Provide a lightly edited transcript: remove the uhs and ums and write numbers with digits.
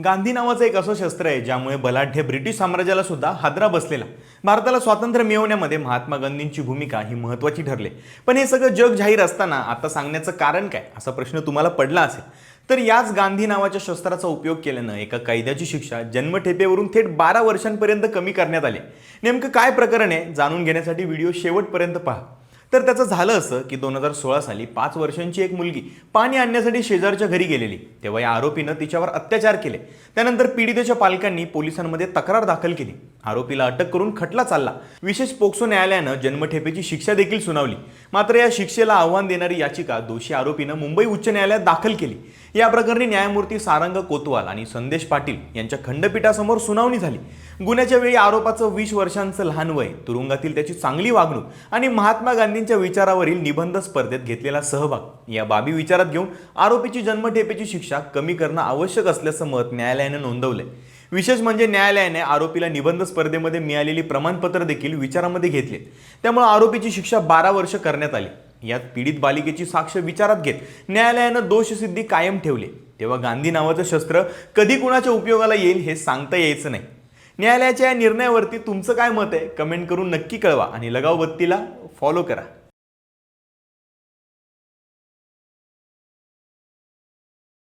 गांधी नावाचं एक असं शस्त्र आहे ज्यामुळे बलाढ्य ब्रिटिश साम्राज्याला सुद्धा हादरा बसलेला. भारताला स्वातंत्र्य मिळवण्यामध्ये महात्मा गांधींची भूमिका ही महत्त्वाची ठरली. पण हे सगळं जग जाहीर असताना आता सांगण्याचं कारण काय, असा प्रश्न तुम्हाला पडला असेल. तर याच गांधी नावाच्या शस्त्राचा उपयोग केल्यानं एका कैद्याची शिक्षा जन्मठेपेवरून थेट 12 वर्षांपर्यंत कमी करण्यात आली. नेमकं काय प्रकरण आहे जाणून घेण्यासाठी व्हिडिओ शेवटपर्यंत पहा. तर त्याचं झालं असं की 2016 साली 5 वर्षांची एक मुलगी पाणी आणण्यासाठी शेजारच्या घरी गेलेली. तेव्हा या आरोपीनं तिच्यावर अत्याचार केले. त्यानंतर पीडितेच्या पालकांनी पोलिसांमध्ये तक्रार दाखल केली. आरोपीला अटक करून खटला चालला. विशेष पोक्सो न्यायालयानं जन्मठेपेची शिक्षा देखील सुनावली. मात्र या शिक्षेला आव्हान देणारी याचिका दोषी आरोपीनं मुंबई उच्च न्यायालयात दाखल केली. या प्रकरणी न्यायमूर्ती सारंग कोतवाल आणि संदेश पाटील यांच्या खंडपीठासमोर सुनावणी झाली. गुन्ह्याच्या वेळी आरोपाचं 20 वर्षांचं लहान वय, तुरुंगातील त्याची चांगली वागणूक आणि महात्मा गांधींच्या विचारावरील निबंध स्पर्धेत घेतलेला सहभाग या बाबी विचारात घेऊन आरोपीची जन्मठेपेची शिक्षा कमी करणं आवश्यक असल्याचं मत न्यायालयानं नोंदवलंय. विशेष म्हणजे न्यायालयाने आरोपीला निबंध स्पर्धेमध्ये मिळालेली प्रमाणपत्र देखील विचारामध्ये घेतले. त्यामुळे आरोपीची शिक्षा 12 वर्ष करण्यात आली. यात पीडित बालिकेची साक्ष विचारात घेत न्यायालयानं दोषसिद्धी कायम ठेवली. तेव्हा गांधी नावाचं शस्त्र कधी कुणाच्या उपयोगाला येईल हे सांगता यायचं नाही. न्यायालयाच्या या निर्णयावरती तुमचं काय मत आहे कमेंट करून नक्की कळवा आणि लगाव बत्तीला फॉलो करा.